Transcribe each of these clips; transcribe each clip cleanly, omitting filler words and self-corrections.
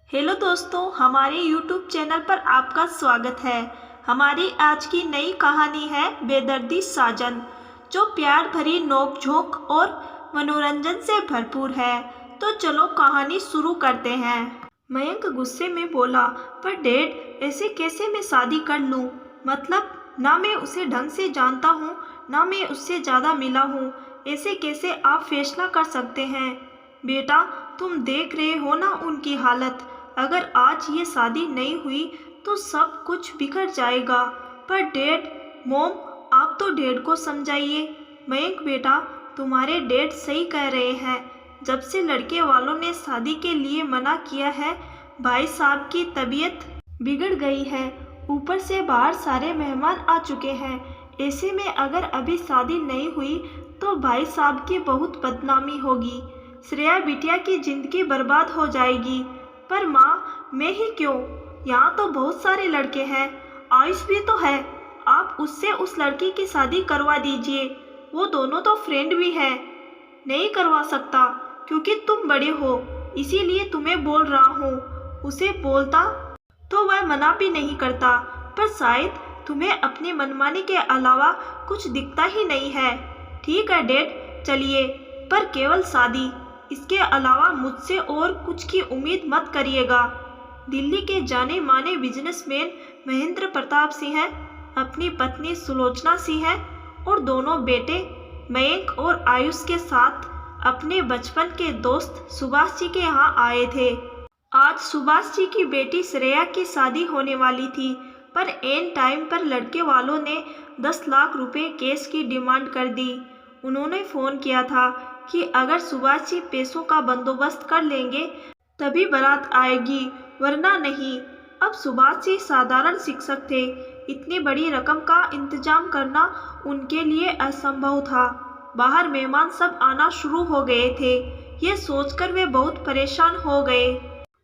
Hello दोस्तों, हमारे YouTube channel पर आपका स्वागत है। हमारी आज की नई कहानी है बेदर्दी साजन, जो प्यार भरी नोक-झोंक और मनोरंजन से भरपूर है। तो चलो कहानी शुरू करते हैं। मयंक गुस्से में बोला, पर डैड, ऐसे कैसे मैं शादी कर लूं? मतलब ना मैं उसे ढंग से जानता हूं, ना मैं उससे ज़्यादा मिला हूं। ऐसे कैसे आप फैसला कर सकते हैं? बेटा, तुम देख रहे हो ना उनकी हालत। अगर आज ये शादी नहीं हुई तो सब कुछ बिखर जाएगा। पर डैड, मॉम, आप तो डैड को समझाइए। मयंक बेटा, तुम्हारे डैड सही कह रहे हैं। जब से लड़के वालों ने शादी के लिए मना किया है, भाई साहब की तबीयत बिगड़ गई है। ऊपर से बाहर सारे मेहमान आ चुके हैं। ऐसे में अगर अभी शादी नहीं हुई तो भाई साहब की बहुत बदनामी होगी। श्रेया बिटिया की जिंदगी बर्बाद हो जाएगी। पर माँ, मैं ही क्यों? यहाँ तो बहुत सारे लड़के हैं। आयुष भी तो है। आप उससे उस लड़की की शादी करवा दीजिए। वो दोनों तो फ्रेंड भी है। नहीं करवा सकता, क्योंकि तुम बड़े हो, इसीलिए तुम्हें बोल रहा हूँ। उसे बोलता तो वह मना भी नहीं करता, पर शायद तुम्हें अपनी मनमानी के अलावा कुछ दिखता ही नहीं है। ठीक है डैड, चलिए, पर केवल शादी। इसके अलावा मुझसे और कुछ की उम्मीद मत करिएगा। दिल्ली के जाने माने बिजनेसमैन महेंद्र प्रताप सिंह हैं, अपनी पत्नी सुलोचना सिंह हैं और दोनों बेटे मयंक और आयुष के साथ अपने बचपन के दोस्त सुभाष जी के यहाँ आए थे। आज सुभाष जी की बेटी श्रेया की शादी होने वाली थी, पर एन टाइम पर लड़के वालों ने 10 लाख रुपए कैश की डिमांड कर दी। उन्होंने फ़ोन किया था कि अगर सुभाष जी पैसों का बंदोबस्त कर लेंगे तभी बारात आएगी, वरना नहीं। अब सुभाष जी साधारण शिक्षक थे। इतनी बड़ी रकम का इंतजाम करना उनके लिए असंभव था। बाहर मेहमान सब आना शुरू हो गए थे। ये सोचकर वे बहुत परेशान हो गए।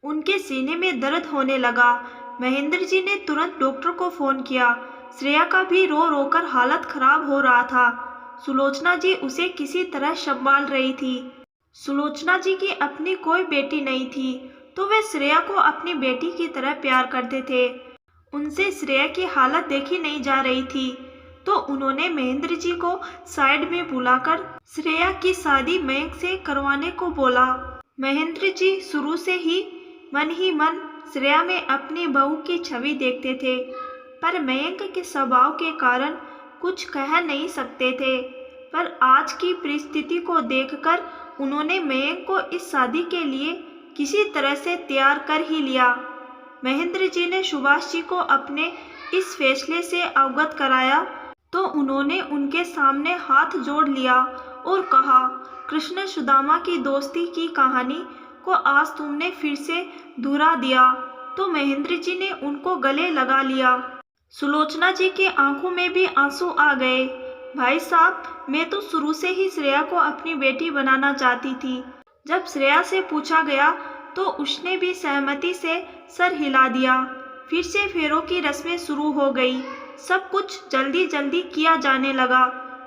उनके सीने में दर्द होने लगा। महेंद्र जी ने तुरंत डॉक्टर को फ़ोन किया। श्रेया का भी रो रो कर हालत खराब हो रहा था। सुलोचना जी उसे किसी तरह संभाल रही थी। सुलोचना जी की अपनी कोई बेटी नहीं थी, तो वे श्रेया को अपनी बेटी की तरह प्यार करते थे। उनसे श्रेया की हालत देखी नहीं जा रही थी, तो उन्होंने महेंद्र जी को साइड में बुलाकर श्रेया की शादी मयंक से करवाने को बोला। महेंद्र जी शुरू से ही मन श्रेया में अपनी बहू की छवि देखते थे, पर मयंक के स्वभाव के कारण कुछ कह नहीं सकते थे। पर आज की परिस्थिति को देखकर उन्होंने मयंक को इस शादी के लिए किसी तरह से तैयार कर ही लिया। महेंद्र जी ने सुभाष जी को अपने इस फैसले से अवगत कराया तो उन्होंने उनके सामने हाथ जोड़ लिया और कहा, कृष्ण सुदामा की दोस्ती की कहानी को आज तुमने फिर से दोहरा दिया। तो महेंद्र जी ने उनको गले लगा लिया। सुलोचना जी की आंखों में भी आंसू आ गए। भाई साहब, मैं तो शुरू से ही श्रेया को अपनी बेटी बनाना चाहती थी। जब श्रेया से पूछा गया तो उसने भी सहमति से सर हिला दिया। फिर से फेरों की रस्में शुरू हो गई। सब कुछ जल्दी जल्दी किया जाने लगा,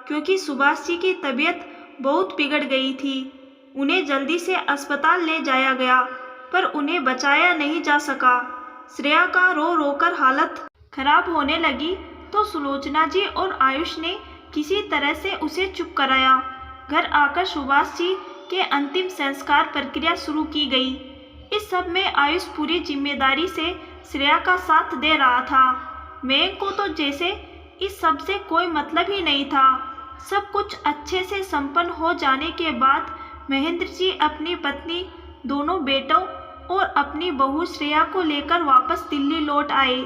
क्योंकि सुभाष जी की तबीयत बहुत बिगड़ गई थी। उन्हें जल्दी से अस्पताल ले जाया गया, पर उन्हें बचाया नहीं जा सका। श्रेया का रो रो कर हालत खराब होने लगी तो सुलोचना जी और आयुष ने किसी तरह से उसे चुप कराया। घर आकर सुभाष जी के अंतिम संस्कार प्रक्रिया शुरू की गई। इस सब में आयुष पूरी जिम्मेदारी से श्रेया का साथ दे रहा था। मयंक को तो जैसे इस सब से कोई मतलब ही नहीं था। सब कुछ अच्छे से संपन्न हो जाने के बाद महेंद्र जी अपनी पत्नी, दोनों बेटों और अपनी बहू श्रेया को लेकर वापस दिल्ली लौट आए।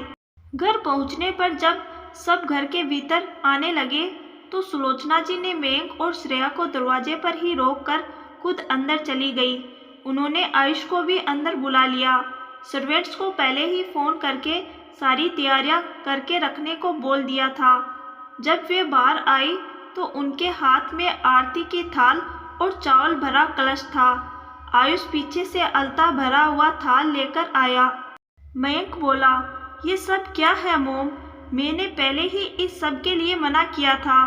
घर पहुंचने पर जब सब घर के भीतर आने लगे तो सुलोचना जी ने मयंक और श्रेया को दरवाजे पर ही रोककर खुद अंदर चली गई। उन्होंने आयुष को भी अंदर बुला लिया। सर्वेंट्स को पहले ही फ़ोन करके सारी तैयारियां करके रखने को बोल दिया था। जब वे बाहर आई तो उनके हाथ में आरती की थाल और चावल भरा कलश था। आयुष पीछे से अलता भरा हुआ थाल लेकर आया। मयंक बोला, ये सब क्या है मॉम? मैंने पहले ही इस सब के लिए मना किया था।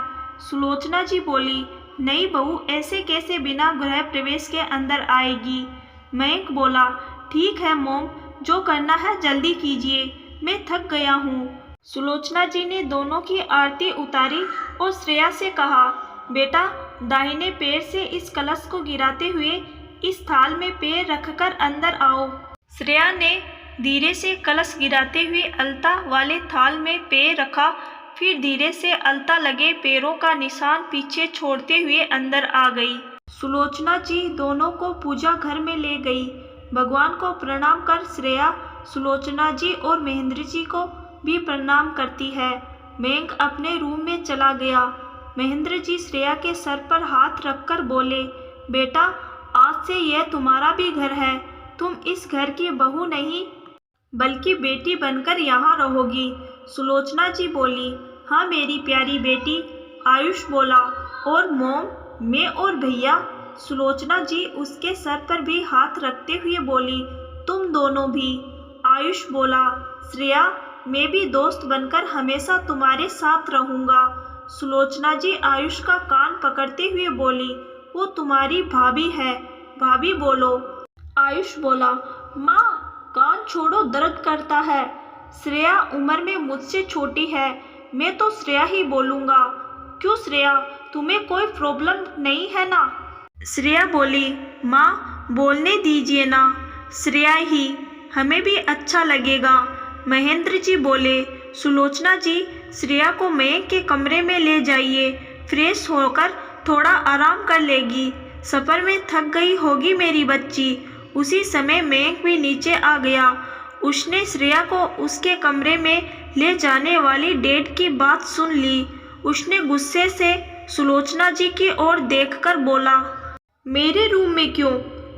सुलोचना जी बोली, नई बहू ऐसे कैसे बिना गृह प्रवेश के अंदर आएगी? मयंक बोला, ठीक है मॉम, जो करना है जल्दी कीजिए, मैं थक गया हूँ। सुलोचना जी ने दोनों की आरती उतारी और श्रेया से कहा, बेटा दाहिने पैर से इस कलश को गिराते हुए इस थाल में पैर रखकर अंदर आओ। श्रेया ने धीरे से कलश गिराते हुए अलता वाले थाल में पैर रखा, फिर धीरे से अलता लगे पैरों का निशान पीछे छोड़ते हुए अंदर आ गई। सुलोचना जी दोनों को पूजा घर में ले गई। भगवान को प्रणाम कर श्रेया सुलोचना जी और महेंद्र जी को भी प्रणाम करती है। मयंक अपने रूम में चला गया। महेंद्र जी श्रेया के सर पर हाथ रखकर बोले, बेटा आज से यह तुम्हारा भी घर है, तुम इस घर की बहू नहीं बल्कि बेटी बनकर यहाँ रहोगी। सुलोचना जी बोली, हाँ मेरी प्यारी बेटी। आयुष बोला, और मॉम मैं और भैया। सुलोचना जी उसके सर पर भी हाथ रखते हुए बोली, तुम दोनों भी। आयुष बोला, श्रेया मैं भी दोस्त बनकर हमेशा तुम्हारे साथ रहूँगा। सुलोचना जी आयुष का कान पकड़ते हुए बोली, वो तुम्हारी भाभी है, भाभी बोलो। आयुष बोला, माँ कान छोड़ो दर्द करता है। श्रेया उम्र में मुझसे छोटी है, मैं तो श्रेया ही बोलूँगा। क्यों श्रेया तुम्हें कोई प्रॉब्लम नहीं है ना? श्रेया बोली, माँ बोलने दीजिए ना, श्रेया ही, हमें भी अच्छा लगेगा। महेंद्र जी बोले, सुलोचना जी श्रेया को मयंक के कमरे में ले जाइए, फ्रेश होकर थोड़ा आराम कर लेगी, सफ़र में थक गई होगी मेरी बच्ची। उसी समय मयंक भी नीचे आ गया। उसने श्रेया को उसके कमरे में ले जाने वाली डेट की बात सुन ली। उसने गुस्से से सुलोचना जी की ओर देखकर बोला, मेरे रूम में क्यों?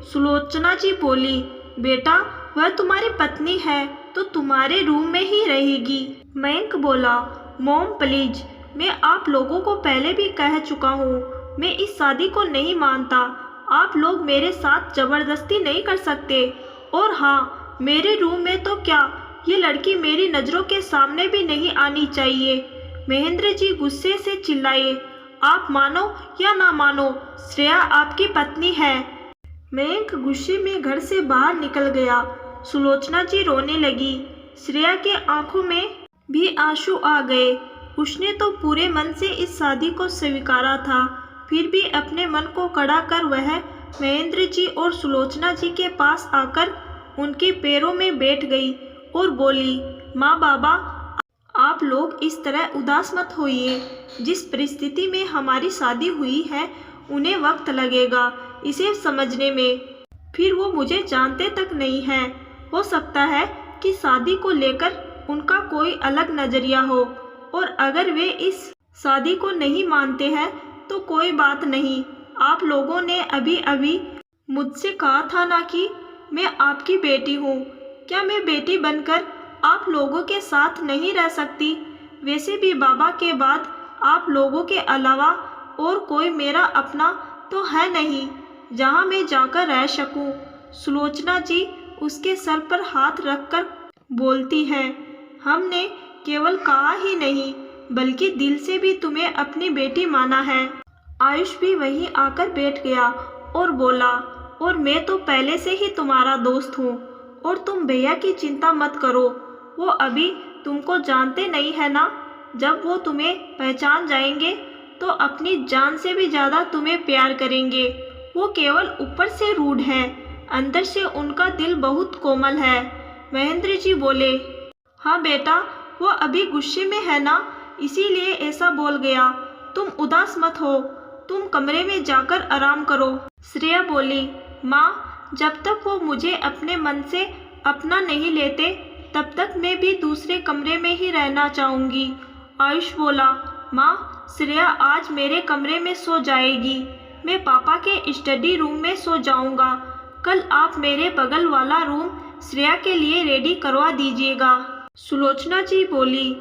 सुलोचना जी बोली, बेटा वह तुम्हारी पत्नी है तो तुम्हारे रूम में ही रहेगी। मयंक बोला, मॉम प्लीज, मैं आप लोगों को पहले भी कह चुका हूँ, मैं इस शादी को नहीं मानता। आप लोग मेरे साथ जबरदस्ती नहीं कर सकते। और हाँ, मेरे रूम में तो क्या, ये लड़की मेरी नज़रों के सामने भी नहीं आनी चाहिए। महेंद्र जी गुस्से से चिल्लाए, आप मानो या ना मानो, श्रेया आपकी पत्नी है। मयंक गुस्से में घर से बाहर निकल गया। सुलोचना जी रोने लगी। श्रेया के आंखों में भी आंसू आ गए। उसने तो पूरे मन से इस शादी को स्वीकारा था, फिर भी अपने मन को कड़ा कर वह महेंद्र जी और सुलोचना जी के पास आकर उनके पैरों में बैठ गई और बोली, माँ बाबा आप लोग इस तरह उदास मत होइए। जिस परिस्थिति में हमारी शादी हुई है उन्हें वक्त लगेगा इसे समझने में, फिर वो मुझे जानते तक नहीं हैं। हो सकता है कि शादी को लेकर उनका कोई अलग नज़रिया हो, और अगर वे इस शादी को नहीं मानते हैं तो कोई बात नहीं। आप लोगों ने अभी अभी मुझसे कहा था ना कि मैं आपकी बेटी हूँ। क्या मैं बेटी बनकर आप लोगों के साथ नहीं रह सकती? वैसे भी बाबा के बाद आप लोगों के अलावा और कोई मेरा अपना तो है नहीं जहाँ मैं जाकर रह सकूँ। सुलोचना जी उसके सर पर हाथ रखकर बोलती है, हमने केवल कहा ही नहीं बल्कि दिल से भी तुम्हें अपनी बेटी माना है। आयुष भी वहीं आकर बैठ गया और बोला, और मैं तो पहले से ही तुम्हारा दोस्त हूँ, और तुम भैया की चिंता मत करो, वो अभी तुमको जानते नहीं है ना। जब वो तुम्हें पहचान जाएंगे तो अपनी जान से भी ज़्यादा तुम्हें प्यार करेंगे। वो केवल ऊपर से रूड हैं, अंदर से उनका दिल बहुत कोमल है। महेंद्र जी बोले, हाँ बेटा वो अभी गुस्से में है ना, इसीलिए ऐसा बोल गया। तुम उदास मत हो, तुम कमरे में जाकर आराम करो। श्रेया बोली, माँ जब तक वो मुझे अपने मन से अपना नहीं लेते तब तक मैं भी दूसरे कमरे में ही रहना चाहूँगी। आयुष बोला, माँ श्रेया आज मेरे कमरे में सो जाएगी, मैं पापा के स्टडी रूम में सो जाऊँगा। कल आप मेरे बगल वाला रूम श्रेया के लिए रेडी करवा दीजिएगा। सुलोचना जी बोली,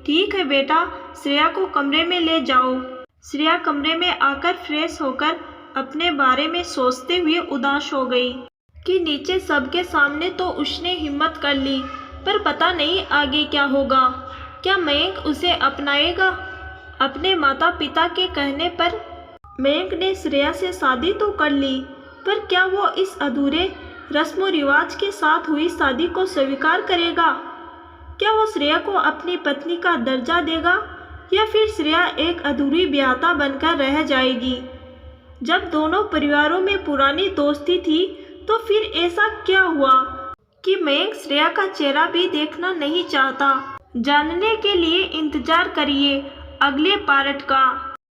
ठीक है बेटा, श्रेया को कमरे में ले जाओ। श्रेया कमरे में आकर फ्रेश होकर अपने बारे में सोचते हुए उदास हो गई कि नीचे सबके सामने तो उसने हिम्मत कर ली, पर पता नहीं आगे क्या होगा। क्या मयंक उसे अपनाएगा? अपने माता पिता के कहने पर मयंक ने श्रेया से शादी तो कर ली, पर क्या वो इस अधूरे रस्म रिवाज के साथ हुई शादी को स्वीकार करेगा? क्या वो श्रेया को अपनी पत्नी का दर्जा देगा या फिर श्रेया एक अधूरी ब्याहता बनकर रह जाएगी? जब दोनों परिवारों में पुरानी दोस्ती थी तो फिर ऐसा क्या हुआ कि मयंक श्रेया का चेहरा भी देखना नहीं चाहता? जानने के लिए इंतजार करिए अगले पार्ट का।